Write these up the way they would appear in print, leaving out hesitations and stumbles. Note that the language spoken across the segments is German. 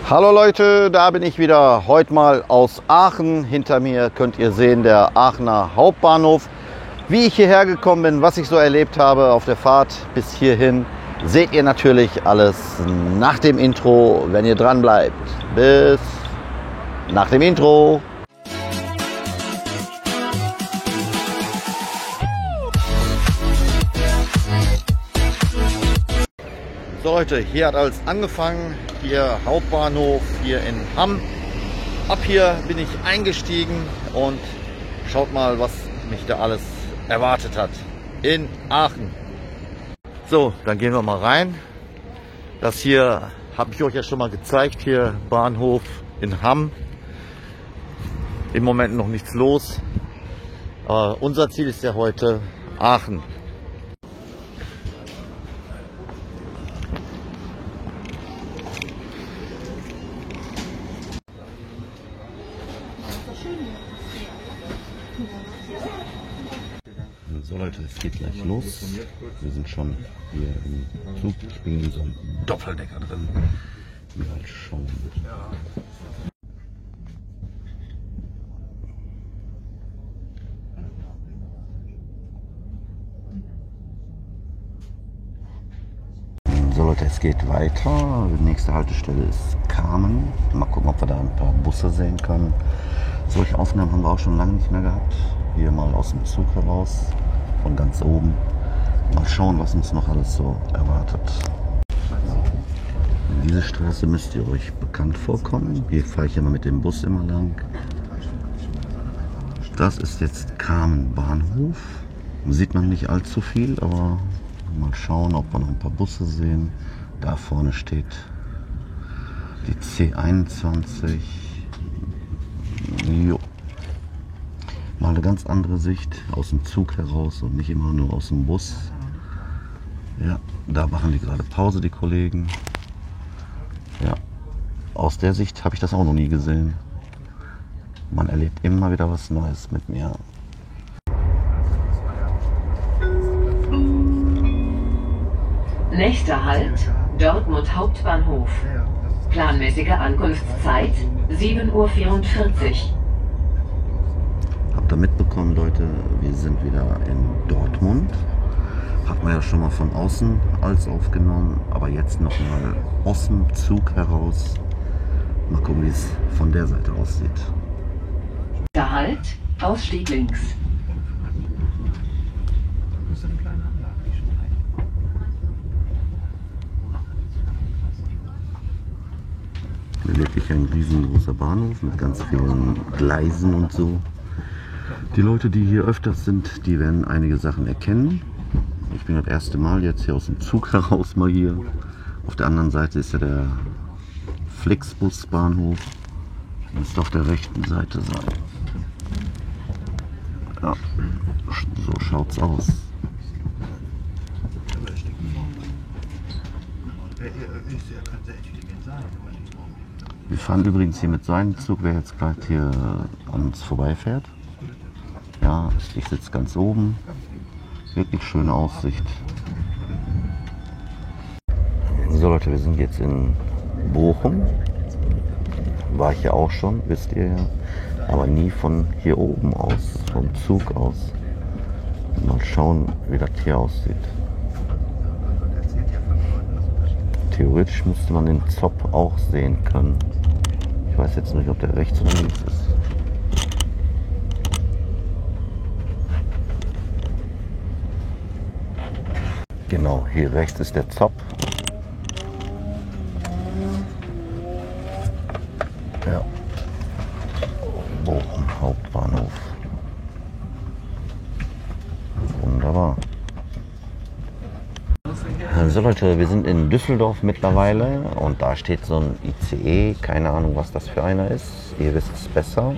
Hallo Leute, da bin ich wieder, heute mal aus Aachen. Hinter mir könnt ihr sehen, der Aachener Hauptbahnhof. Wie ich hierher gekommen bin, was ich so erlebt habe auf der Fahrt bis hierhin, seht ihr natürlich alles nach dem Intro, wenn ihr dran bleibt. Bis nach dem Intro. So Leute, hier hat alles angefangen, hier Hauptbahnhof hier in Hamm. Ab hier bin ich eingestiegen und schaut mal, was mich da alles erwartet hat in Aachen. So, dann gehen wir mal rein. Das hier habe ich euch ja schon mal gezeigt, hier Bahnhof in Hamm. Im Moment noch nichts los, aber unser Ziel ist ja heute Aachen. So Leute, es geht gleich los. Wir sind schon hier im Zug. Ich bin in so einem Doppeldecker drin. Mal schauen. So Leute, es geht weiter. Die nächste Haltestelle ist Kamen. Mal gucken, ob wir da ein paar Busse sehen können. Solche Aufnahmen haben wir auch schon lange nicht mehr gehabt. Hier mal aus dem Zug heraus. Von ganz oben. Mal schauen, was uns noch alles so erwartet. Diese Straße müsst ihr euch bekannt vorkommen. Hier fahre ich immer mit dem Bus immer lang. Das ist jetzt Kamen Bahnhof. Sieht man nicht allzu viel, aber mal schauen, ob wir noch ein paar Busse sehen. Da vorne steht die C21. Jo. Mal eine ganz andere Sicht aus dem Zug heraus und nicht immer nur aus dem Bus. Ja, da machen die gerade Pause, die Kollegen. Ja, aus der Sicht habe ich das auch noch nie gesehen. Man erlebt immer wieder was Neues mit mir. Nächster Halt, Dortmund Hauptbahnhof. Planmäßige Ankunftszeit 7:44 Uhr. Habt ihr mitbekommen, Leute, wir sind wieder in Dortmund. Hat man ja schon mal von außen als aufgenommen, aber jetzt noch mal aus dem Zug heraus. Mal gucken, wie es von der Seite aussieht. Der Halt, Ausstieg links. Wirklich ein riesengroßer Bahnhof mit ganz vielen Gleisen und so. Die Leute, die hier öfters sind, die werden einige Sachen erkennen. Ich bin das erste Mal jetzt hier aus dem Zug heraus mal hier. Auf der anderen Seite ist ja der Flixbus-Bahnhof. Müsste auf der rechten Seite sein. Ja, so schaut's aus. Wir fahren übrigens hier mit seinem Zug, wer jetzt gerade hier an uns vorbeifährt. Ja, ich sitze ganz oben. Wirklich schöne Aussicht. So Leute, wir sind jetzt in Bochum. War ich ja auch schon, wisst ihr ja. Aber nie von hier oben aus, vom Zug aus. Mal schauen, wie das hier aussieht. Theoretisch müsste man den Zopp auch sehen können. Ich weiß jetzt nicht, ob der rechts oder links ist. Genau, hier rechts ist der Zopp. Ja. Bochum Hauptbahnhof. Wunderbar. So Leute, wir sind in Düsseldorf mittlerweile und da steht so ein ICE, keine Ahnung was das für einer ist, ihr wisst es besser,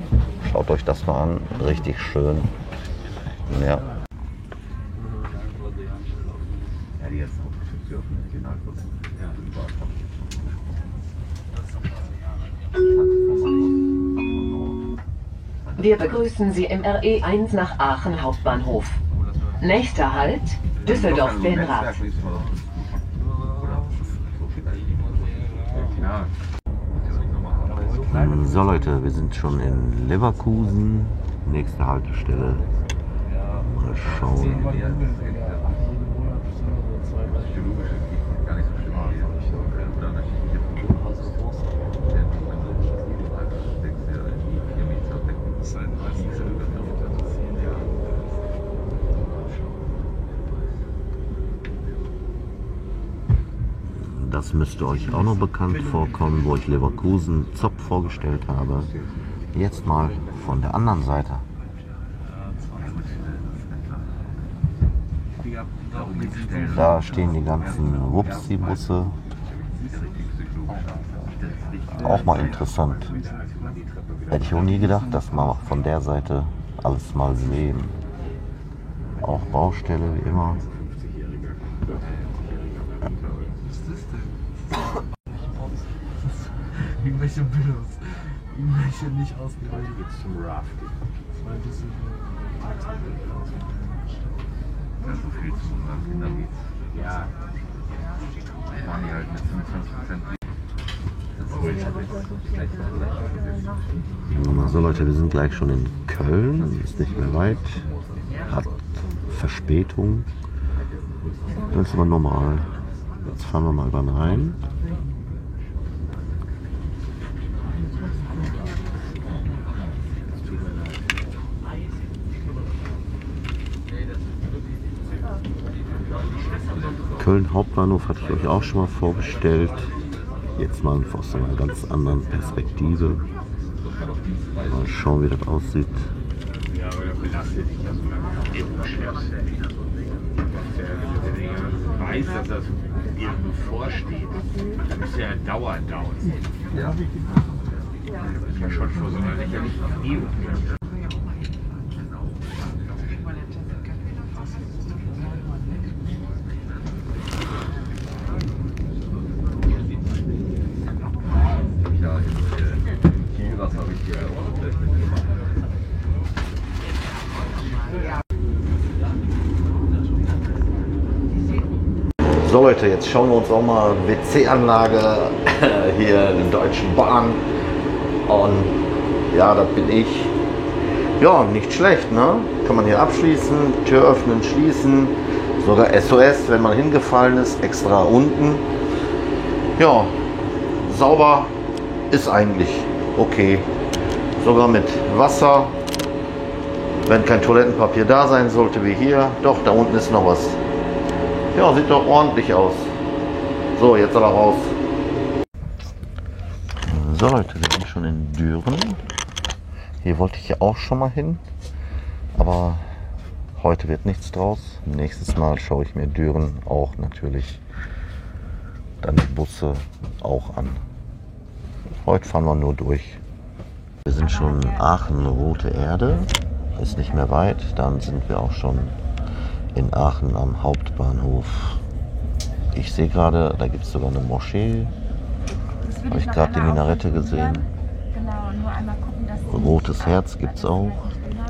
schaut euch das mal an, richtig schön, ja. Wir begrüßen Sie im RE1 nach Aachen Hauptbahnhof. Nächster Halt, Düsseldorf-Benrath. So Leute, wir sind schon in Leverkusen. Nächste Haltestelle. Mal schauen. Das müsste euch auch noch bekannt vorkommen, wo ich Leverkusen Zopf vorgestellt habe. Jetzt mal von der anderen Seite. Da stehen die ganzen Wupsi-Busse. Auch mal interessant. Hätte ich auch nie gedacht, dass man von der Seite alles mal sehen. Auch Baustelle wie immer. Irgendwelche Billos. Irgendwelche nicht ausgereicht. Jetzt zum Rafting. Das ist so viel zu unseren Kindern geht. Ja. Waren die halt mit 25%. So Leute, wir sind gleich schon in Köln. Ist nicht mehr weit. Hat Verspätung. Das ist aber normal. Jetzt fahren wir mal über den Rhein. Köln Hauptbahnhof hatte ich euch auch schon mal vorgestellt. Jetzt mal aus einer ganz anderen Perspektive. Mal schauen, wie das aussieht. Ja, aber das belastet dich ja so lange. Eben schärfst. Wenn du weißt, dass das dir bevorsteht, dann ist ja dauernd down. Ja. Das ist ja schon vor so einer lächerlichen Knie. So Leute, jetzt schauen wir uns auch mal WC-Anlage hier in der Deutschen Bahn. Und ja, das bin ich. Ja, nicht schlecht, ne? Kann man hier abschließen, Tür öffnen, schließen. Sogar SOS, wenn man hingefallen ist, extra unten. Ja, sauber ist eigentlich okay. Sogar mit Wasser. Wenn kein Toilettenpapier da sein sollte wie hier. Doch, da unten ist noch was. Ja, sieht doch ordentlich aus. So, jetzt aber raus. So Leute, wir sind schon in Düren. Hier wollte ich ja auch schon mal hin. Aber heute wird nichts draus. Nächstes Mal schaue ich mir Düren auch natürlich dann die Busse auch an. Heute fahren wir nur durch. Wir sind schon Aachen, Rote Erde. Ist nicht mehr weit. Dann sind wir auch schon in Aachen am Hauptbahnhof. Ich sehe gerade, da gibt es sogar eine Moschee. Habe ich gerade die Minarette gesehen. Rotes Herz gibt es auch.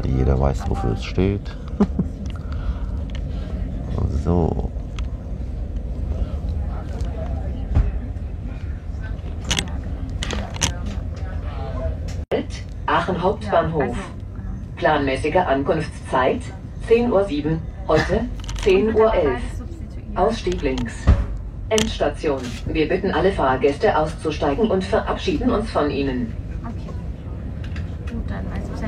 Jeder weiß, wofür es steht. So. Aachen Hauptbahnhof. Planmäßige Ankunftszeit 10:07 Uhr. Heute 10:11 Uhr. Ausstieg links. Endstation. Wir bitten alle Fahrgäste auszusteigen und verabschieden uns von ihnen. Okay. Gut, dann weiß ich.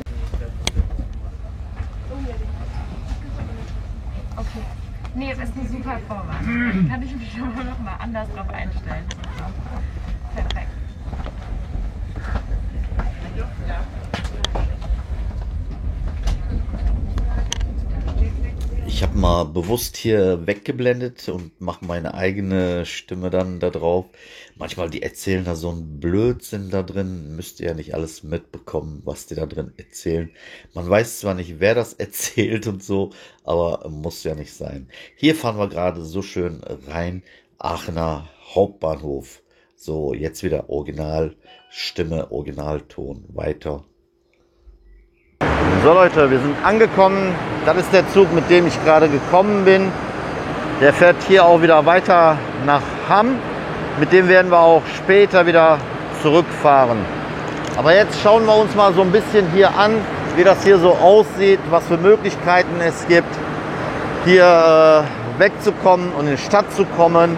Okay. Nee, es ist eine super Vorwahl. Kann ich mich aber noch mal anders drauf einstellen. Perfekt. Ich habe mal bewusst hier weggeblendet und mache meine eigene Stimme dann da drauf. Manchmal, die erzählen da so einen Blödsinn da drin. Müsst ihr ja nicht alles mitbekommen, was die da drin erzählen. Man weiß zwar nicht, wer das erzählt und so, aber muss ja nicht sein. Hier fahren wir gerade so schön rein. Aachener Hauptbahnhof. So, jetzt wieder Originalstimme, Originalton. Weiter. So Leute, wir sind angekommen. Das ist der Zug, mit dem ich gerade gekommen bin. Der fährt hier auch wieder weiter nach Hamm. Mit dem werden wir auch später wieder zurückfahren. Aber jetzt schauen wir uns mal so ein bisschen hier an, wie das hier so aussieht, was für Möglichkeiten es gibt, hier wegzukommen und in die Stadt zu kommen.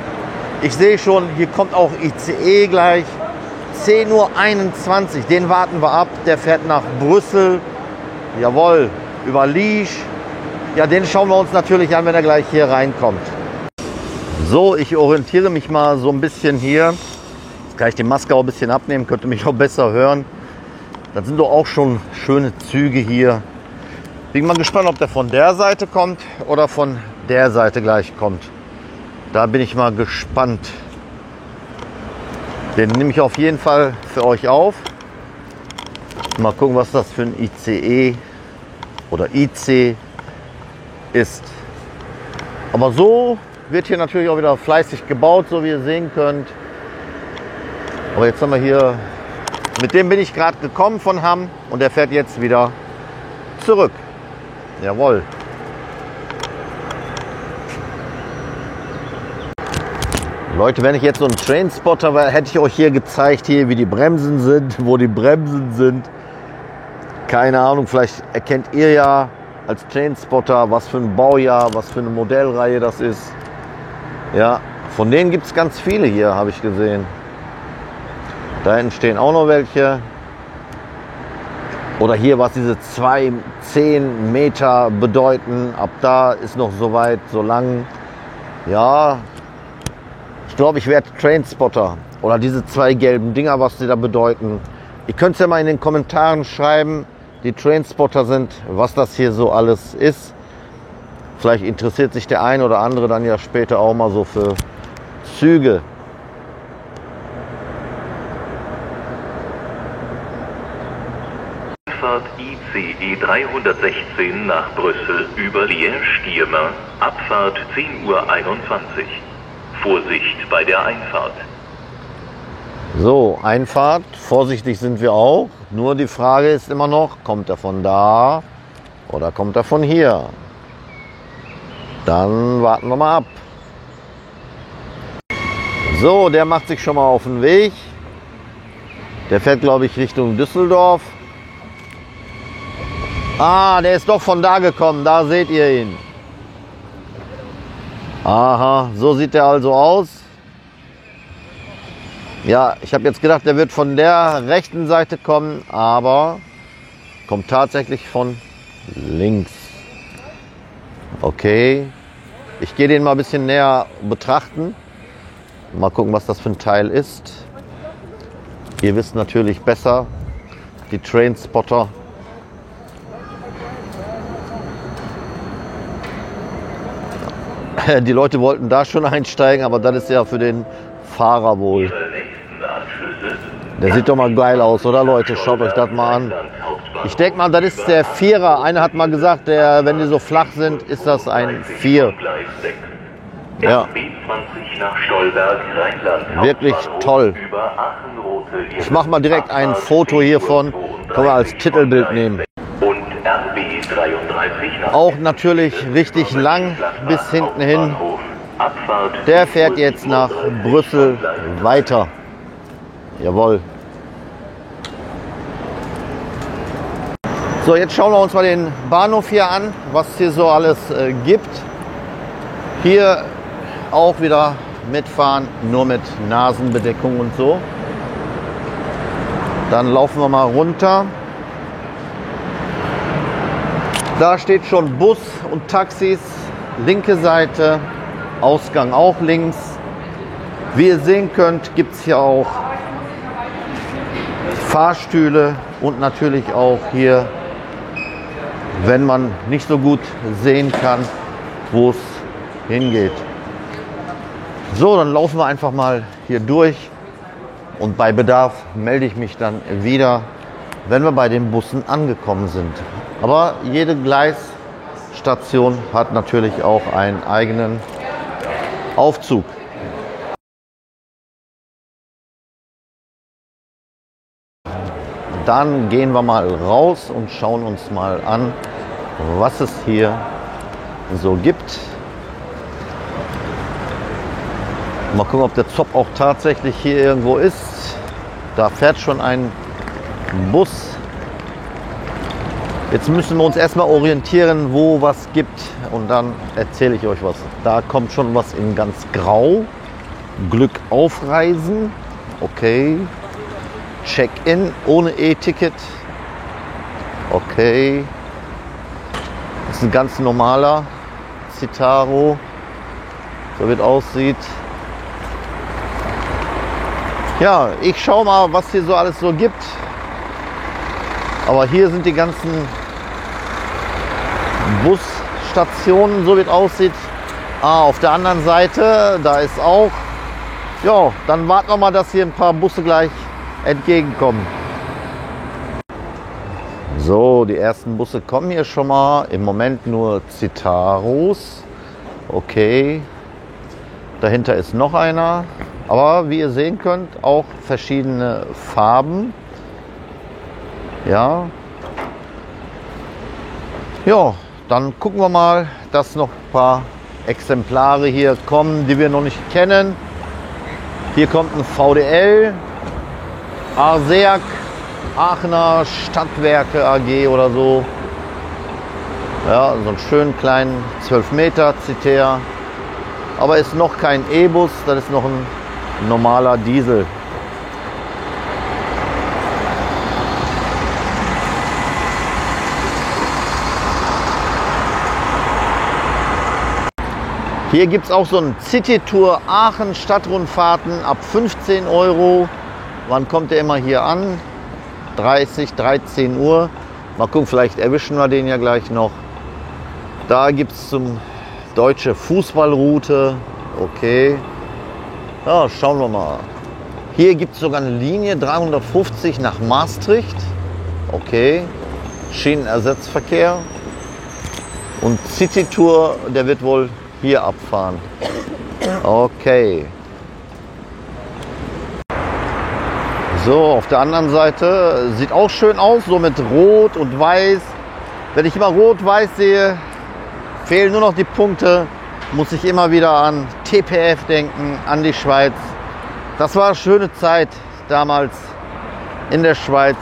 Ich sehe schon, hier kommt auch ICE gleich. 10:21 Uhr, den warten wir ab. Der fährt nach Brüssel. Jawohl, über Liege. Ja, den schauen wir uns natürlich an, wenn er gleich hier reinkommt. So, ich orientiere mich mal so ein bisschen hier. Jetzt kann ich die Maske auch ein bisschen abnehmen, könnte mich auch besser hören. Das sind doch auch schon schöne Züge hier. Bin mal gespannt, ob der von der Seite kommt oder von der Seite gleich kommt. Da bin ich mal gespannt. Den nehme ich auf jeden Fall für euch auf. Mal gucken, was das für ein ICE oder IC ist. Aber so wird hier natürlich auch wieder fleißig gebaut, so wie ihr sehen könnt. Aber jetzt haben wir hier, mit dem bin ich gerade gekommen von Hamm und der fährt jetzt wieder zurück. Jawohl. Leute, wenn ich jetzt so ein Trainspotter wäre, hätte ich euch hier gezeigt, hier wie die Bremsen sind, wo die Bremsen sind. Keine Ahnung, vielleicht erkennt ihr ja als Trainspotter, was für ein Baujahr, was für eine Modellreihe das ist. Ja, von denen gibt es ganz viele hier, habe ich gesehen. Da hinten stehen auch noch welche. Oder hier, was diese 10 Meter bedeuten. Ab da ist noch so weit, so lang. Ja, ich glaube, ich werde Trainspotter. Oder diese 2 gelben Dinger, was die da bedeuten. Ihr könnt es ja mal in den Kommentaren schreiben, die Trainspotter sind, was das hier so alles ist. Vielleicht interessiert sich der ein oder andere dann ja später auch mal so für Züge. Fahrt ICE 316 nach Brüssel über Liège-Stiermer, Abfahrt 10:21 Uhr. Vorsicht bei der Einfahrt. So, Einfahrt, vorsichtig sind wir auch. Nur die Frage ist immer noch, kommt er von da oder kommt er von hier? Dann warten wir mal ab. So, der macht sich schon mal auf den Weg. Der fährt, glaube ich, Richtung Düsseldorf. Ah, der ist doch von da gekommen, da seht ihr ihn. Aha, so sieht der also aus. Ja, ich habe jetzt gedacht, der wird von der rechten Seite kommen, aber kommt tatsächlich von links. Okay, ich gehe den mal ein bisschen näher betrachten. Mal gucken, was das für ein Teil ist. Ihr wisst natürlich besser, die Trainspotter. Die Leute wollten da schon einsteigen, aber das ist ja für den Fahrer wohl. Der sieht doch mal geil aus, oder Leute? Schaut euch das mal an. Ich denke mal, das ist der Vierer. Einer hat mal gesagt, wenn die so flach sind, ist das ein 4. Ja. Wirklich toll. Ich mache mal direkt ein Foto hiervon. Können wir als Titelbild nehmen. Auch natürlich richtig lang bis hinten hin. Der fährt jetzt nach Brüssel weiter. Jawohl. So, jetzt schauen wir uns mal den Bahnhof hier an, was es hier so alles gibt. Hier auch wieder mitfahren, nur mit Nasenbedeckung und so. Dann laufen wir mal runter. Da steht schon Bus und Taxis, linke Seite, Ausgang auch links. Wie ihr sehen könnt, gibt es hier auch Fahrstühle und natürlich auch hier, wenn man nicht so gut sehen kann, wo es hingeht. So, dann laufen wir einfach mal hier durch und bei Bedarf melde ich mich dann wieder, wenn wir bei den Bussen angekommen sind. Aber jede Gleisstation hat natürlich auch einen eigenen Aufzug. Dann gehen wir mal raus und schauen uns mal an, was es hier so gibt. Mal gucken, ob der Zop auch tatsächlich hier irgendwo ist. Da fährt schon ein Bus. Jetzt müssen wir uns erstmal orientieren, wo was gibt und dann erzähle ich euch was. Da kommt schon was in ganz grau. Glück aufreisen. Okay. Check-in ohne E-Ticket. Okay. Das ist ein ganz normaler Citaro. So wie es aussieht. Ja, ich schaue mal, was hier so alles so gibt. Aber hier sind die ganzen Busstationen, so wie es aussieht. Auf der anderen Seite, da ist auch. Ja, dann warten wir mal, dass hier ein paar Busse gleich entgegenkommen. So, die ersten Busse kommen hier schon mal. Im Moment nur Citaros. Okay. Dahinter ist noch einer. Aber wie ihr sehen könnt, auch verschiedene Farben. Ja. Ja, dann gucken wir mal, dass noch ein paar Exemplare hier kommen, die wir noch nicht kennen. Hier kommt ein VDL, ASEAG, Aachener Stadtwerke AG oder so. Ja, so einen schönen kleinen 12 Meter Citer. Aber ist noch kein E-Bus, das ist noch ein normaler Diesel. Hier gibt es auch so einen City-Tour Aachen Stadtrundfahrten ab 15 €. Wann kommt der immer hier an? 13 Uhr. Mal gucken, vielleicht erwischen wir den ja gleich noch. Da gibt es zum deutsche Fußballroute. Okay. Ja, schauen wir mal. Hier gibt es sogar eine Linie 350 nach Maastricht. Okay. Schienenersatzverkehr. Und City-Tour, der wird wohl hier abfahren. Okay. So, auf der anderen Seite sieht auch schön aus, so mit Rot und Weiß. Wenn ich immer Rot-Weiß sehe, fehlen nur noch die Punkte. Muss ich immer wieder an TPF denken, an die Schweiz. Das war eine schöne Zeit damals in der Schweiz.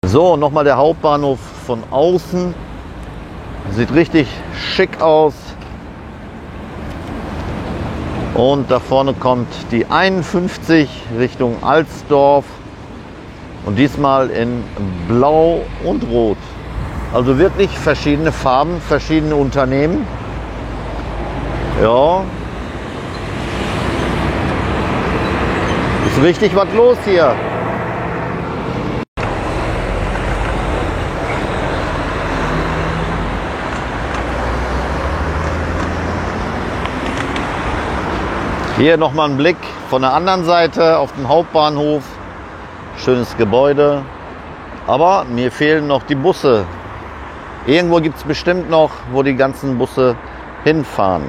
So, nochmal der Hauptbahnhof von außen. Sieht richtig schick aus. Und da vorne kommt die 51 Richtung Alsdorf. Und diesmal in Blau und Rot. Also wirklich verschiedene Farben, verschiedene Unternehmen. Ja. Ist richtig was los hier. Hier nochmal ein Blick von der anderen Seite auf den Hauptbahnhof. Schönes Gebäude. Aber mir fehlen noch die Busse. Irgendwo gibt es bestimmt noch, wo die ganzen Busse hinfahren.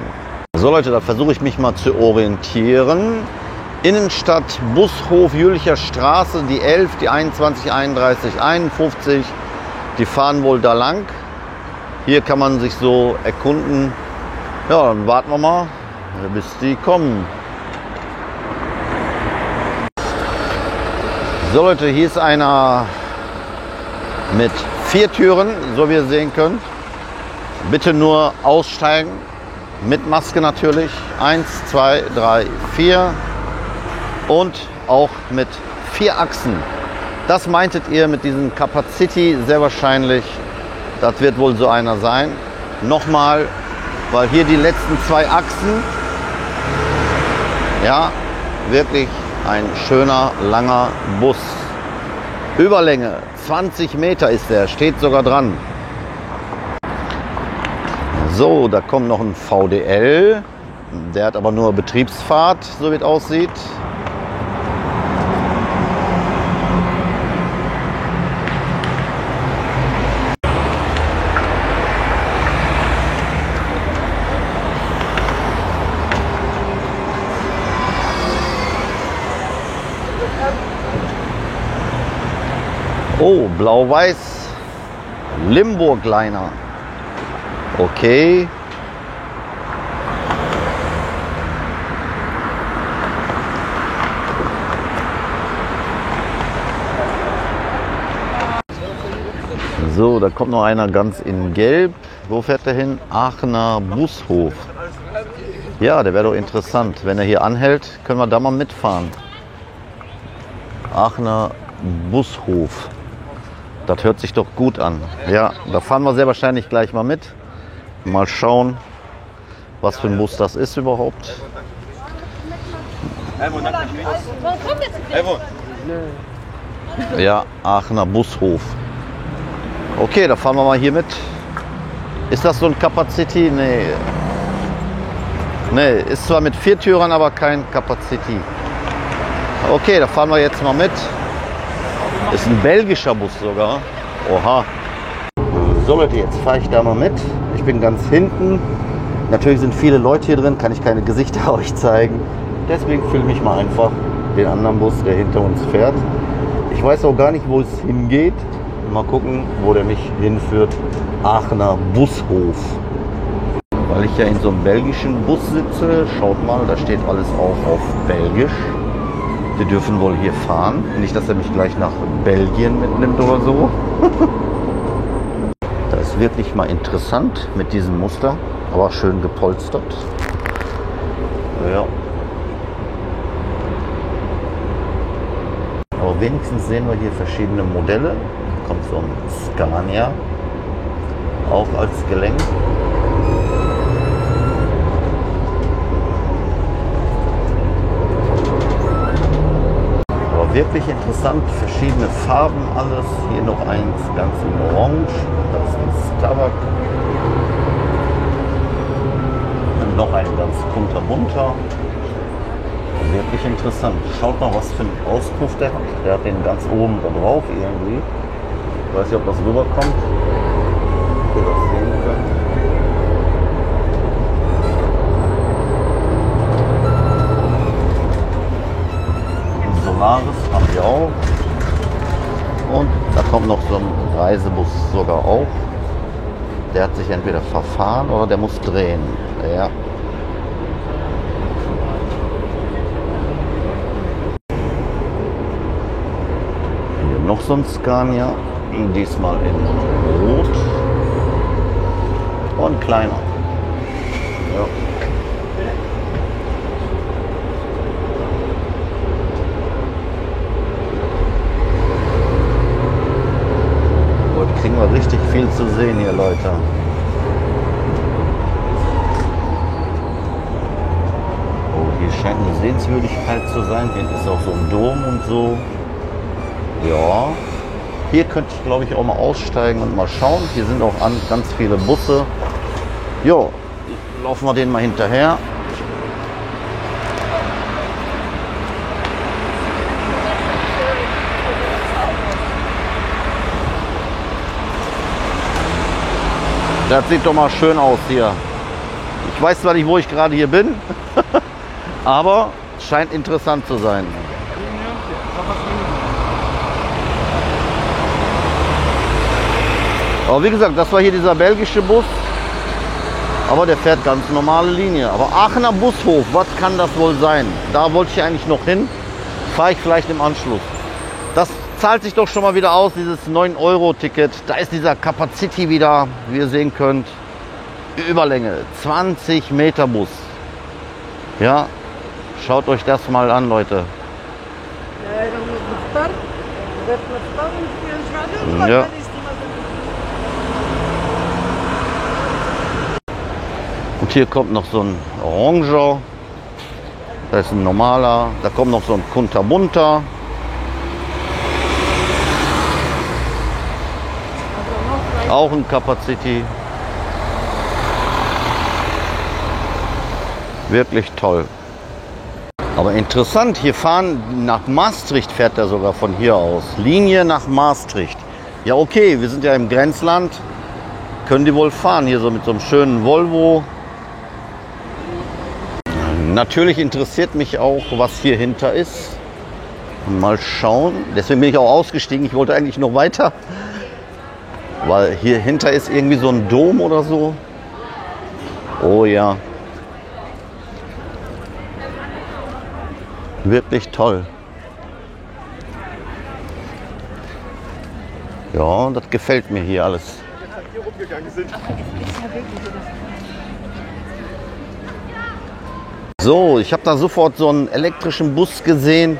So Leute, da versuche ich mich mal zu orientieren. Innenstadt, Bushof, Jülicher Straße, die 11, die 21, 31, 51. Die fahren wohl da lang. Hier kann man sich so erkunden. Ja, dann warten wir mal, bis die kommen. So Leute, hier ist einer mit 4 Türen, so wie ihr sehen könnt. Bitte nur aussteigen, mit Maske natürlich. 1, 2, 3, 4 und auch mit 4 Achsen. Das meintet ihr mit diesem Capacity sehr wahrscheinlich. Das wird wohl so einer sein. Nochmal, weil hier die letzten 2 Achsen, ja, wirklich ein schöner, langer Bus. Überlänge 20 Meter ist der, steht sogar dran. So, da kommt noch ein VDL. Der hat aber nur Betriebsfahrt, so wie es aussieht. Oh, blau-weiß, Limburg-Liner. Okay. So, da kommt noch einer ganz in Gelb. Wo fährt der hin? Aachener Bushof. Ja, der wäre doch interessant. Wenn er hier anhält, können wir da mal mitfahren. Aachener Bushof. Das hört sich doch gut an. Ja, da fahren wir sehr wahrscheinlich gleich mal mit. Mal schauen, was für ein Bus das ist überhaupt. Ja, Aachener Bushof. Okay, da fahren wir mal hier mit. Ist das so ein Capacity? Nee. Nee, ist zwar mit 4 Türern, aber kein Capacity. Okay, da fahren wir jetzt mal mit. Ist ein belgischer Bus sogar. Oha. So Leute, jetzt fahre ich da mal mit. Ich bin ganz hinten. Natürlich sind viele Leute hier drin, kann ich keine Gesichter euch zeigen. Deswegen filme ich mal einfach den anderen Bus, der hinter uns fährt. Ich weiß auch gar nicht, wo es hingeht. Mal gucken, wo der mich hinführt. Aachener Bushof. Weil ich ja in so einem belgischen Bus sitze, schaut mal, da steht alles auch auf Belgisch. Wir dürfen wohl hier fahren. Nicht, dass er mich gleich nach Belgien mitnimmt oder so. Das ist wirklich mal interessant mit diesem Muster, aber schön gepolstert. Ja. Aber wenigstens sehen wir hier verschiedene Modelle. Da kommt so ein Scania, auch als Gelenk. Wirklich interessant, verschiedene Farben, alles. Hier noch eins ganz in Orange, das ist ein Starbuck. Und noch ein ganz kunterbunter. Wirklich interessant. Schaut mal, was für einen Auspuff der hat. Der hat den ganz oben da drauf irgendwie. Ich weiß nicht, ob das rüberkommt. Ob ihr das sehen könnt. Solaris haben wir auch. Und da kommt noch so ein Reisebus sogar auch. Der hat sich entweder verfahren oder der muss drehen. Ja. Hier noch so ein Scania. Diesmal in Rot. Und kleiner. Ja. Kriegen wir richtig viel zu sehen hier, Leute. Oh, hier scheint eine Sehenswürdigkeit zu sein. Hier ist auch so ein Dom und so. Ja. Hier könnte ich, glaube ich, auch mal aussteigen und mal schauen. Hier sind auch ganz viele Busse. Jo, laufen wir denen mal hinterher. Das sieht doch mal schön aus hier. Ich weiß zwar nicht, wo ich gerade hier bin, aber es scheint interessant zu sein. Aber wie gesagt, das war hier dieser belgische Bus. Aber der fährt ganz normale Linie. Aber Aachener Bushof, was kann das wohl sein? Da wollte ich eigentlich noch hin. Fahre ich vielleicht im Anschluss. Das zahlt sich doch schon mal wieder aus, dieses 9-Euro-Ticket. Da ist dieser Capacity wieder, wie ihr sehen könnt. Überlänge, 20 Meter Bus. Ja, schaut euch das mal an, Leute. Ja. Und hier kommt noch so ein Oranger. Da ist ein normaler. Da kommt noch so ein kunterbunter. Auch ein Capacity. Wirklich toll. Aber interessant, hier fahren nach Maastricht, fährt er sogar von hier aus. Linie nach Maastricht. Ja okay, wir sind ja im Grenzland. Können die wohl fahren, hier so mit so einem schönen Volvo. Natürlich interessiert mich auch, was hier hinter ist. Mal schauen. Deswegen bin ich auch ausgestiegen. Ich wollte eigentlich noch weiter. Weil hier hinter ist irgendwie so ein Dom oder so. Oh ja. Wirklich toll. Ja, das gefällt mir hier alles. So, ich habe da sofort so einen elektrischen Bus gesehen.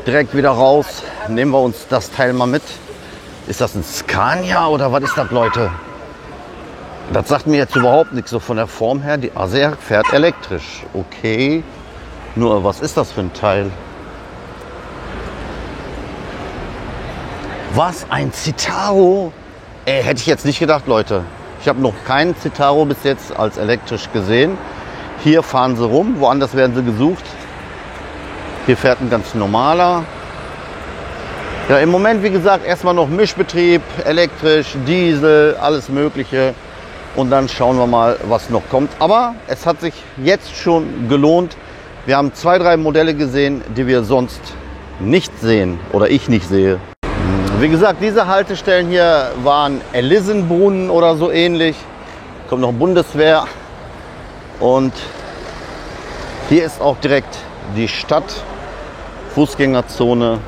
Direkt wieder raus. Nehmen wir uns das Teil mal mit. Ist das ein Scania oder was ist das, Leute? Das sagt mir jetzt überhaupt nichts so von der Form her. Die ASEAC fährt elektrisch. Okay. Nur, was ist das für ein Teil? Was, ein Citaro? Hätte ich jetzt nicht gedacht, Leute. Ich habe noch keinen Citaro bis jetzt als elektrisch gesehen. Hier fahren sie rum, woanders werden sie gesucht. Hier fährt ein ganz normaler. Ja, im Moment, wie gesagt, erstmal noch Mischbetrieb, elektrisch, Diesel, alles Mögliche. Und dann schauen wir mal, was noch kommt. Aber es hat sich jetzt schon gelohnt. Wir haben 2, 3 Modelle gesehen, die wir sonst nicht sehen oder ich nicht sehe. Wie gesagt, diese Haltestellen hier waren Elisenbrunnen oder so ähnlich. Kommt noch Bundeswehr. Und hier ist auch direkt die Stadt, Fußgängerzone.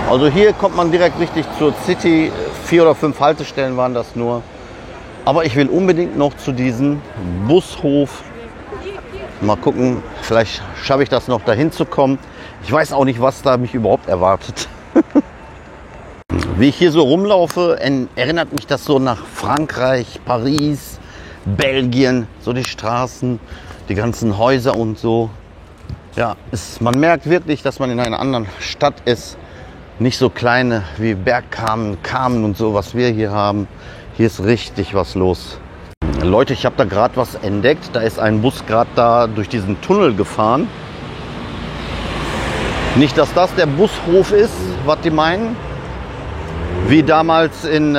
Also hier kommt man direkt richtig zur City. 4 oder 5 Haltestellen waren das nur. Aber ich will unbedingt noch zu diesem Bushof. Mal gucken, vielleicht schaffe ich das noch dahin zu kommen. Ich weiß auch nicht, was da mich überhaupt erwartet. Wie ich hier so rumlaufe, erinnert mich das so nach Frankreich, Paris, Belgien, so die Straßen, die ganzen Häuser und so. Ja, man merkt wirklich, dass man in einer anderen Stadt ist. Nicht so kleine wie Bergkamen, Kamen und so, was wir hier haben. Hier ist richtig was los. Leute, ich habe da gerade was entdeckt. Da ist ein Bus gerade da durch diesen Tunnel gefahren. Nicht, dass das der Bushof ist, was die meinen. Wie damals in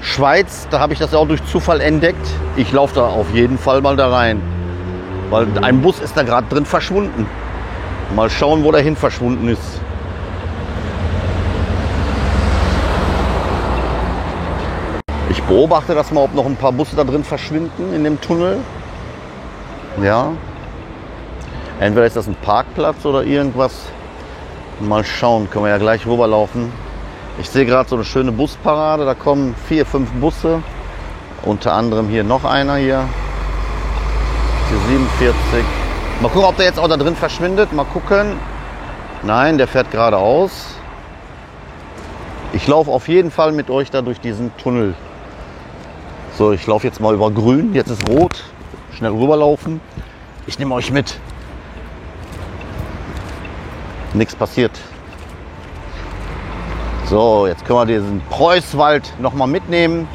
Schweiz, da habe ich das auch durch Zufall entdeckt. Ich laufe da auf jeden Fall mal da rein. Weil ein Bus ist da gerade drin verschwunden. Mal schauen, wo der hin verschwunden ist. Ich beobachte das mal, ob noch ein paar Busse da drin verschwinden in dem Tunnel. Ja. Entweder ist das ein Parkplatz oder irgendwas. Mal schauen, können wir ja gleich rüberlaufen. Ich sehe gerade so eine schöne Busparade. Da kommen 4, 5 Busse. Unter anderem hier noch einer hier. Hier 47. Mal gucken, ob der jetzt auch da drin verschwindet. Mal gucken. Nein, der fährt geradeaus. Ich laufe auf jeden Fall mit euch da durch diesen Tunnel. So, ich laufe jetzt mal über grün. Jetzt ist rot. Schnell rüberlaufen. Ich nehme euch mit. Nichts passiert. So, jetzt können wir diesen Preußwald noch mal mitnehmen.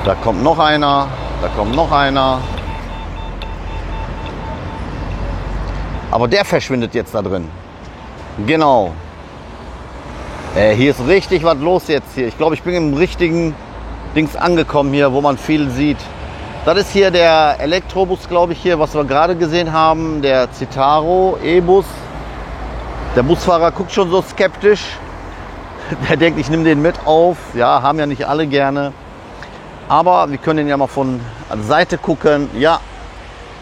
Da kommt noch einer. Da kommt noch einer. Aber der verschwindet jetzt da drin. Genau. Hier ist richtig was los jetzt hier. Ich glaube, ich bin im richtigen Dings angekommen hier, wo man viel sieht. Das ist hier der Elektrobus, glaube ich, hier, was wir gerade gesehen haben. Der Citaro E-Bus. Der Busfahrer guckt schon so skeptisch. Der denkt, ich nehme den mit auf. Ja, haben ja nicht alle gerne. Aber wir können den ja mal von der Seite gucken. Ja,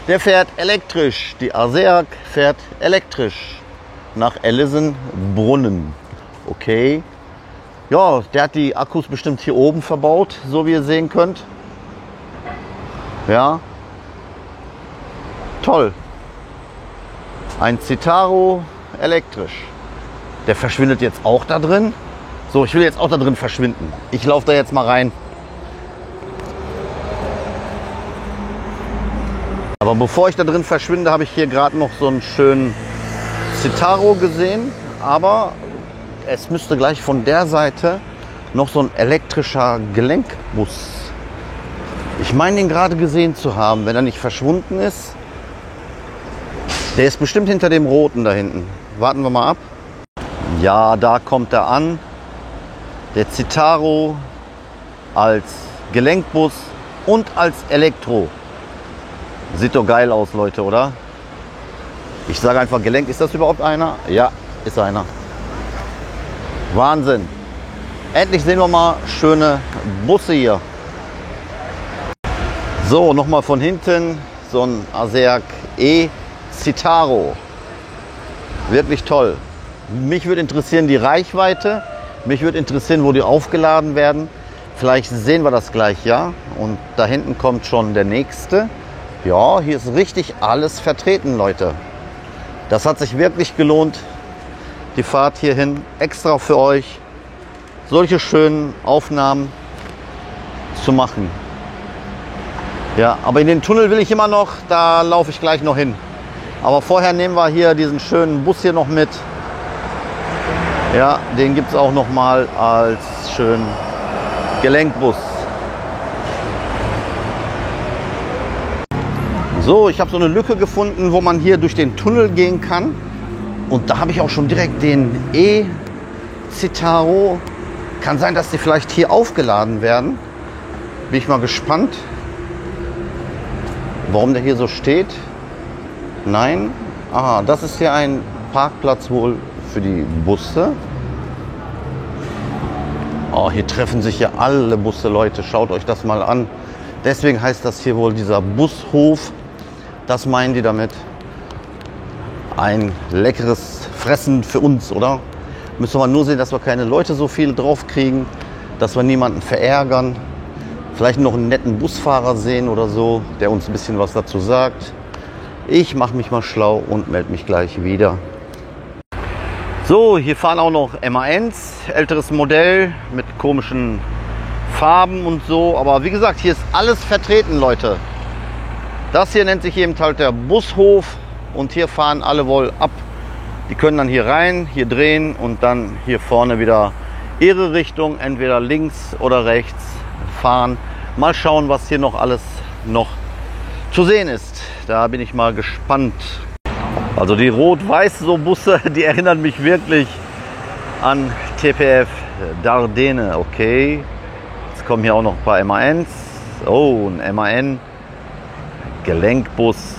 der fährt elektrisch. Die ASEAC fährt elektrisch nach Elisenbrunnen. Okay. Ja, der hat die Akkus bestimmt hier oben verbaut, so wie ihr sehen könnt. Ja. Toll. Ein Citaro elektrisch. Der verschwindet jetzt auch da drin. So, ich will jetzt auch da drin verschwinden. Ich laufe da jetzt mal rein. Aber bevor ich da drin verschwinde, habe ich hier gerade noch so einen schönen Citaro gesehen. Aber es müsste gleich von der Seite noch so ein elektrischer Gelenkbus. Ich meine, den gerade gesehen zu haben, wenn er nicht verschwunden ist. Der ist bestimmt hinter dem roten da hinten. Warten wir mal ab. Ja, da kommt er an. Der Citaro als Gelenkbus und als Elektro. Sieht doch geil aus, Leute, oder? Ich sage einfach Gelenk. Ist das überhaupt einer? Ja, ist einer. Wahnsinn. Endlich sehen wir mal schöne Busse hier. So, nochmal von hinten. So ein ASEAC E Citaro. Wirklich toll. Mich würde interessieren die Reichweite. Mich würde interessieren, wo die aufgeladen werden. Vielleicht sehen wir das gleich, ja. Und da hinten kommt schon der nächste. Ja, hier ist richtig alles vertreten, Leute. Das hat sich wirklich gelohnt, die Fahrt hierhin. Extra für euch solche schönen Aufnahmen zu machen. Ja, aber in den Tunnel will ich immer noch, da laufe ich gleich noch hin. Aber vorher nehmen wir hier diesen schönen Bus hier noch mit. Ja, den gibt es auch noch mal als schönen Gelenkbus. So, ich habe so eine Lücke gefunden, wo man hier durch den Tunnel gehen kann. Und da habe ich auch schon direkt den E-Citaro. Kann sein, dass die vielleicht hier aufgeladen werden. Bin ich mal gespannt, warum der hier so steht. Nein. Aha, das ist hier ein Parkplatz wohl für die Busse. Oh, hier treffen sich ja alle Busse, Leute. Schaut euch das mal an. Deswegen heißt das hier wohl dieser Bushof. Das meinen die damit. Ein leckeres Fressen für uns, oder? Müssen wir nur sehen, dass wir keine Leute so viel drauf kriegen, dass wir niemanden verärgern. Vielleicht noch einen netten Busfahrer sehen oder so, der uns ein bisschen was dazu sagt. Ich mache mich mal schlau und melde mich gleich wieder. So, hier fahren auch noch MANs, älteres Modell mit komischen Farben und so. Aber wie gesagt, hier ist alles vertreten, Leute. Das hier nennt sich eben halt der Bushof und hier fahren alle wohl ab. Die können dann hier rein, hier drehen und dann hier vorne wieder ihre Richtung, entweder links oder rechts fahren. Mal schauen, was hier noch alles noch zu sehen ist. Da bin ich mal gespannt. Also die rot-weiß so Busse, die erinnern mich wirklich an TPF Dardenne. Okay, jetzt kommen hier auch noch ein paar MANs. Oh, ein MAN Gelenkbus.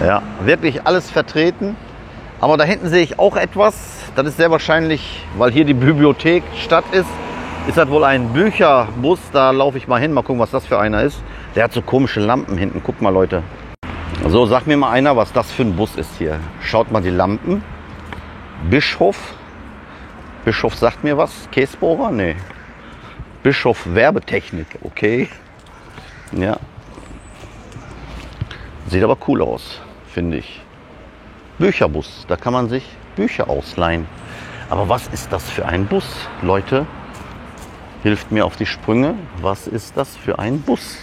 Ja, wirklich alles vertreten. Aber da hinten sehe ich auch etwas. Das ist sehr wahrscheinlich, weil hier die Bibliothek Stadt ist, ist das wohl ein Bücherbus. Da laufe ich mal hin, mal gucken, was das für einer ist. Der hat so komische Lampen hinten. Guckt mal, Leute. So, sag mir mal einer, was das für ein Bus ist hier. Schaut mal die Lampen. Bischof. Bischof sagt mir was. Käsbohrer? Nee. Bischof Werbetechnik. Okay. Ja. Sieht aber cool aus, finde ich. Bücherbus. Da kann man sich Bücher ausleihen. Aber was ist das für ein Bus, Leute? Hilft mir auf die Sprünge. Was ist das für ein Bus?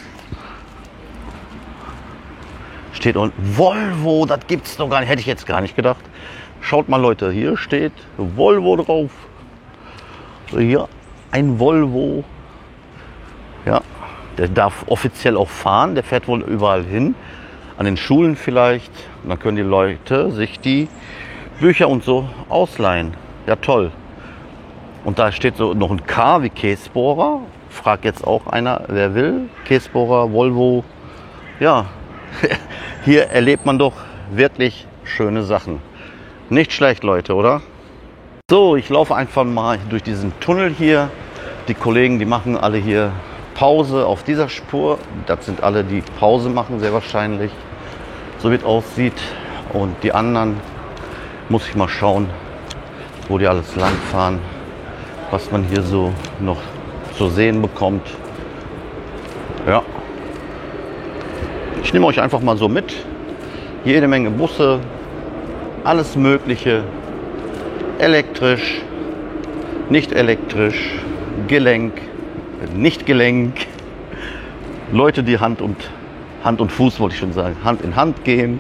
Steht und Volvo, das gibt's doch gar nicht. Hätte ich jetzt gar nicht gedacht. Schaut mal, Leute, hier steht Volvo drauf. Hier ein Volvo. Ja, der darf offiziell auch fahren. Der fährt wohl überall hin. An den Schulen vielleicht. Und dann können die Leute sich die Bücher und so ausleihen. Ja, toll. Und da steht so noch ein K wie Käsbohrer. Fragt jetzt auch einer, wer will. Käsbohrer, Volvo. Ja, hier erlebt man doch wirklich schöne Sachen. Nicht schlecht, Leute, oder? So, ich laufe einfach mal durch diesen Tunnel hier. Die Kollegen, die machen alle hier Pause auf dieser Spur. Das sind alle, die Pause machen, sehr wahrscheinlich. So wie es aussieht. Und die anderen muss ich mal schauen, wo die alles lang fahren. Was man hier so noch zu sehen bekommt. Ja. Ich nehme euch einfach mal so mit. Jede Menge Busse. Alles Mögliche. Elektrisch. Nicht elektrisch. Gelenk. Nicht Gelenk. Leute, die Hand und Fuß, wollte ich schon sagen, Hand in Hand gehen.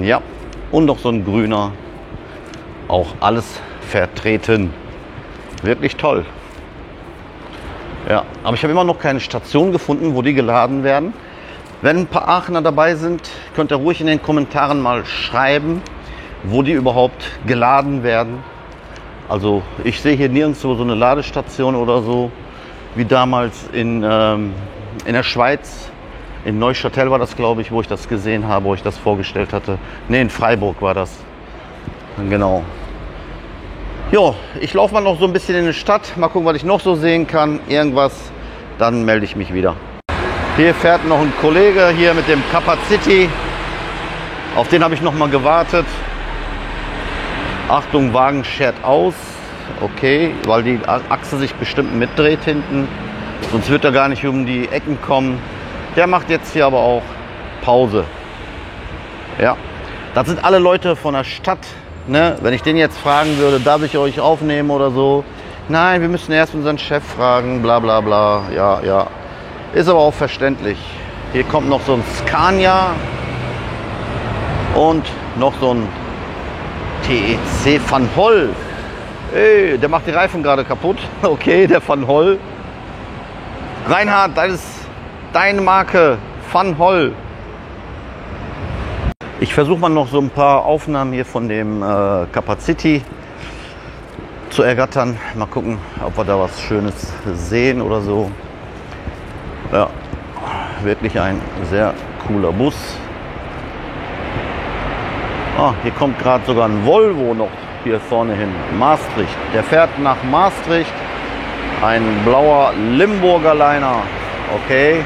Ja, und noch so ein grüner. Auch alles vertreten. Wirklich toll. Ja, aber ich habe immer noch keine Station gefunden, wo die geladen werden. Wenn ein paar Aachener dabei sind, könnt ihr ruhig in den Kommentaren mal schreiben, wo die überhaupt geladen werden. Also ich sehe hier nirgendwo so eine Ladestation oder so, wie damals in der Schweiz. In Neuchâtel war das, glaube ich, wo ich das gesehen habe, wo ich das vorgestellt hatte. Ne, in Freiburg war das. Genau. Jo, ich laufe mal noch so ein bisschen in die Stadt. Mal gucken, was ich noch so sehen kann. Irgendwas, dann melde ich mich wieder. Hier fährt noch ein Kollege hier mit dem Capacity. Auf den habe ich noch mal gewartet. Achtung, Wagen schert aus. Okay, weil die Achse sich bestimmt mitdreht hinten. Sonst wird er gar nicht um die Ecken kommen. Der macht jetzt hier aber auch Pause. Ja, das sind alle Leute von der Stadt. Ne? Wenn ich den jetzt fragen würde, darf ich euch aufnehmen oder so? Nein, wir müssen erst unseren Chef fragen, bla bla bla. Ja, ja. Ist aber auch verständlich. Hier kommt noch so ein Scania und noch so ein TEC Van Holl. Ey, der macht die Reifen gerade kaputt. Okay, der Van Holl. Reinhard, das ist deine Marke, Van Holl. Ich versuche mal noch so ein paar Aufnahmen hier von dem Capacity zu ergattern. Mal gucken, ob wir da was Schönes sehen oder so. Ja, wirklich ein sehr cooler Bus. Ah, hier kommt gerade sogar ein Volvo noch hier vorne hin. Maastricht. Der fährt nach Maastricht. Ein blauer Limburger Liner. Okay.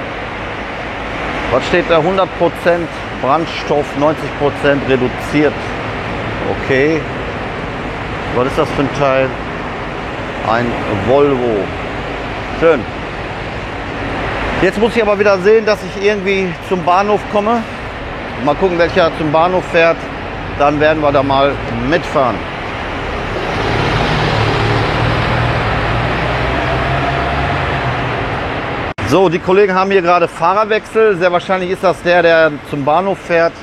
Was steht da? 100% Brandstoff, 90% reduziert. Okay. Was ist das für ein Teil? Ein Volvo. Schön. Jetzt muss ich aber wieder sehen, dass ich irgendwie zum Bahnhof komme. Mal gucken, welcher zum Bahnhof fährt. Dann werden wir da mal mitfahren. So, die Kollegen haben hier gerade Fahrerwechsel. Sehr wahrscheinlich ist das der zum Bahnhof fährt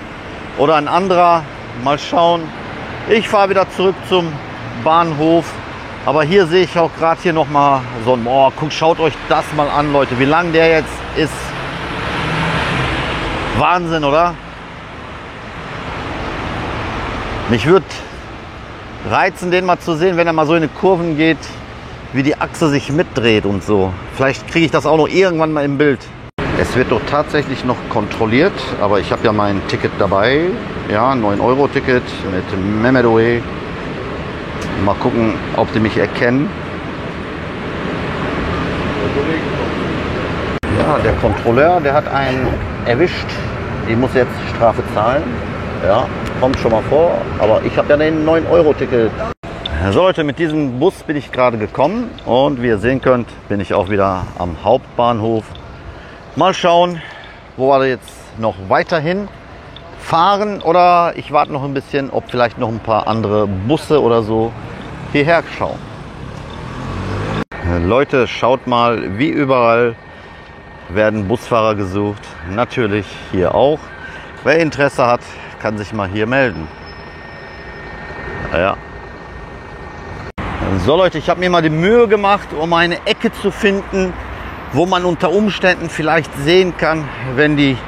oder ein anderer. Mal schauen. Ich fahre wieder zurück zum Bahnhof. Aber hier sehe ich auch gerade hier noch mal so ein... Oh, guck, schaut euch das mal an, Leute. Wie lang der jetzt ist. Wahnsinn, oder? Mich würde reizen, den mal zu sehen, wenn er mal so in die Kurven geht, wie die Achse sich mitdreht und so. Vielleicht kriege ich das auch noch irgendwann mal im Bild. Es wird doch tatsächlich noch kontrolliert, aber ich habe ja mein Ticket dabei. Ja, 9-Euro-Ticket mit Mehmet OE. Mal gucken, ob die mich erkennen. Ja, der Kontrolleur, der hat einen erwischt. Die muss jetzt Strafe zahlen. Ja, kommt schon mal vor. Aber ich habe ja den 9-Euro-Ticket. So Leute, mit diesem Bus bin ich gerade gekommen. Und wie ihr sehen könnt, bin ich auch wieder am Hauptbahnhof. Mal schauen, wo wir jetzt noch weiterhin fahren. Oder ich warte noch ein bisschen, ob vielleicht noch ein paar andere Busse oder so hierher schauen. Leute, schaut mal, wie überall werden Busfahrer gesucht. Natürlich hier auch. Wer Interesse hat, kann sich mal hier melden. Ja. So Leute, ich habe mir mal die Mühe gemacht, um eine Ecke zu finden, wo man unter Umständen vielleicht sehen kann, wenn die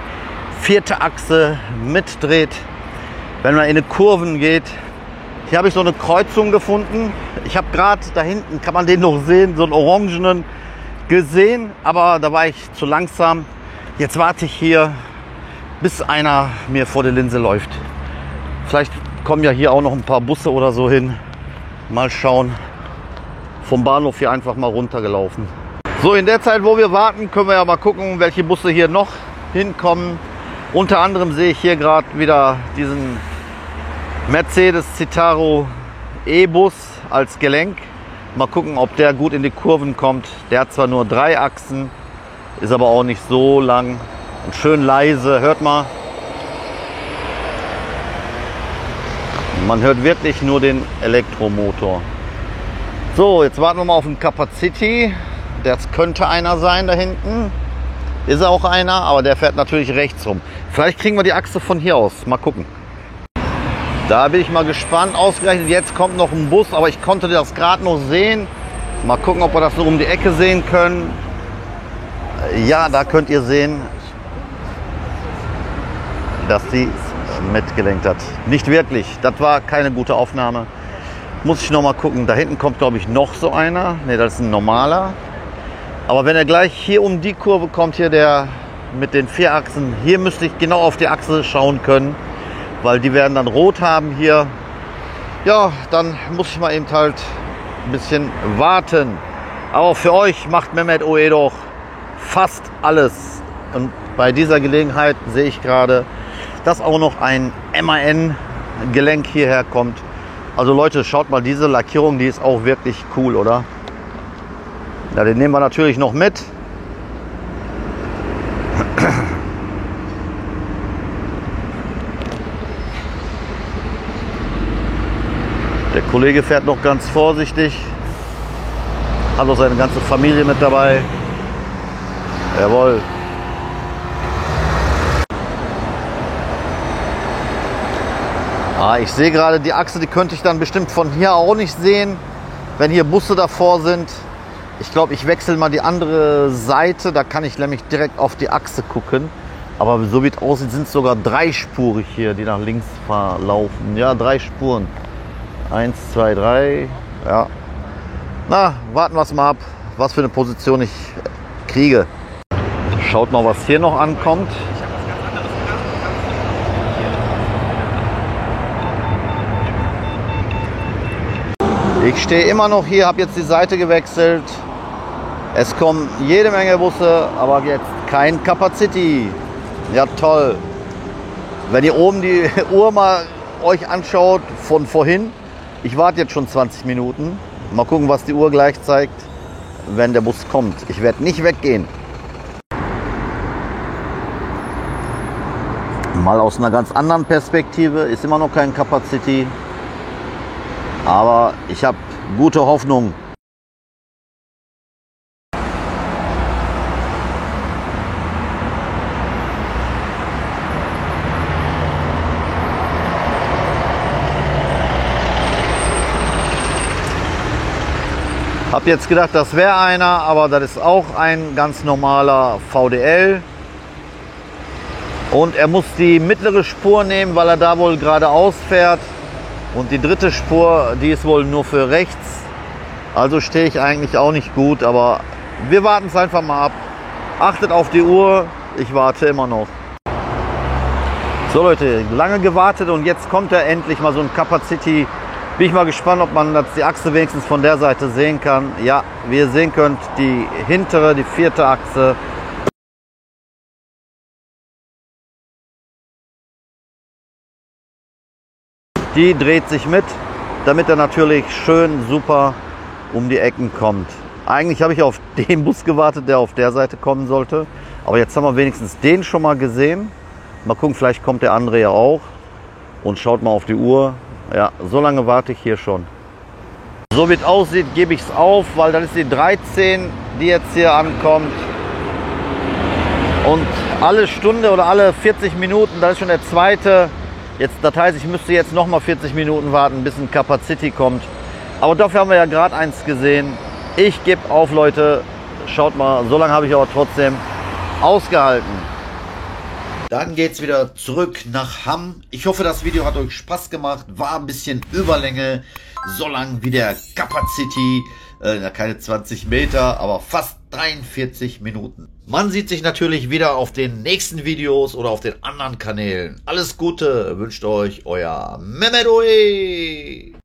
vierte Achse mitdreht, wenn man in eine Kurven geht. Hier habe ich so eine Kreuzung gefunden. Ich habe gerade da hinten, kann man den noch sehen, so einen orangenen gesehen, aber da war ich zu langsam. Jetzt warte ich hier, bis einer mir vor die Linse läuft. Vielleicht kommen ja hier auch noch ein paar Busse oder so hin. Mal schauen. Vom Bahnhof hier einfach mal runtergelaufen. So, in der Zeit, wo wir warten, können wir ja mal gucken, welche Busse hier noch hinkommen. Unter anderem sehe ich hier gerade wieder diesen Mercedes Citaro E-Bus als Gelenk. Mal gucken, ob der gut in die Kurven kommt. Der hat zwar nur 3 Achsen, ist aber auch nicht so lang und schön leise. Hört mal. Man hört wirklich nur den Elektromotor. So, jetzt warten wir mal auf den Capacity. Das könnte einer sein da hinten. Ist auch einer, aber der fährt natürlich rechts rum. Vielleicht kriegen wir die Achse von hier aus. Mal gucken. Da bin ich mal gespannt. Ausgerechnet jetzt kommt noch ein Bus, aber ich konnte das gerade noch sehen. Mal gucken, ob wir das nur um die Ecke sehen können. Ja, da könnt ihr sehen, dass sie mitgelenkt hat. Nicht wirklich. Das war keine gute Aufnahme. Muss ich noch mal gucken. Da hinten kommt, glaube ich, noch so einer. Ne, das ist ein normaler. Aber wenn er gleich hier um die Kurve kommt, hier der mit den 4 Achsen, hier müsste ich genau auf die Achse schauen können, weil die werden dann rot haben hier. Ja, dann muss ich mal eben halt ein bisschen warten. Aber für euch macht Mehmet OE doch fast alles. Und bei dieser Gelegenheit sehe ich gerade, dass auch noch ein MAN-Gelenk hierher kommt. Also Leute, schaut mal, diese Lackierung, die ist auch wirklich cool, oder? Ja, den nehmen wir natürlich noch mit. Der Kollege fährt noch ganz vorsichtig. Hat auch seine ganze Familie mit dabei. Jawohl. Ich sehe gerade die Achse, die könnte ich dann bestimmt von hier auch nicht sehen, wenn hier Busse davor sind. Ich glaube, ich wechsle mal die andere Seite, da kann ich nämlich direkt auf die Achse gucken. Aber so wie es aussieht, sind es sogar dreispurig hier, die nach links verlaufen. Ja, 3 Spuren. 1, 2, 3. Ja. Na, warten wir es mal ab, was für eine Position ich kriege. Schaut mal, was hier noch ankommt. Ich stehe immer noch hier, habe jetzt die Seite gewechselt. Es kommen jede Menge Busse, aber jetzt kein Capacity. Ja, toll. Wenn ihr oben die Uhr mal euch anschaut von vorhin, ich warte jetzt schon 20 Minuten. Mal gucken, was die Uhr gleich zeigt, wenn der Bus kommt. Ich werde nicht weggehen. Mal aus einer ganz anderen Perspektive, ist immer noch kein Capacity. Aber ich habe gute Hoffnung. Hab jetzt gedacht, das wäre einer, aber das ist auch ein ganz normaler VDL. Und er muss die mittlere Spur nehmen, weil er da wohl geradeaus fährt. Und die dritte Spur, die ist wohl nur für rechts. Also stehe ich eigentlich auch nicht gut, aber wir warten es einfach mal ab. Achtet auf die Uhr, ich warte immer noch. So Leute, lange gewartet und jetzt kommt er endlich mal so ein Capacity. Bin ich mal gespannt, ob man die Achse wenigstens von der Seite sehen kann. Ja, wie ihr sehen könnt, die hintere, die 4. Achse. Die dreht sich mit, damit er natürlich schön super um die Ecken kommt. Eigentlich habe ich auf den Bus gewartet, der auf der Seite kommen sollte. Aber jetzt haben wir wenigstens den schon mal gesehen. Mal gucken, vielleicht kommt der andere ja auch. Und schaut mal auf die Uhr. Ja, so lange warte ich hier schon. So wie es aussieht, gebe ich es auf, weil das ist die 13, die jetzt hier ankommt. Und alle Stunde oder alle 40 Minuten, das ist schon der zweite. Jetzt, das heißt, ich müsste jetzt noch mal 40 Minuten warten, bis ein Capacity kommt. Aber dafür haben wir ja gerade eins gesehen. Ich gebe auf, Leute. Schaut mal, so lange habe ich aber trotzdem ausgehalten. Dann geht es wieder zurück nach Hamm. Ich hoffe, das Video hat euch Spaß gemacht. War ein bisschen Überlänge. So lang wie der Capacity. Keine 20 Meter, aber fast 43 Minuten. Man sieht sich natürlich wieder auf den nächsten Videos oder auf den anderen Kanälen. Alles Gute wünscht euch euer Mehmet Oe.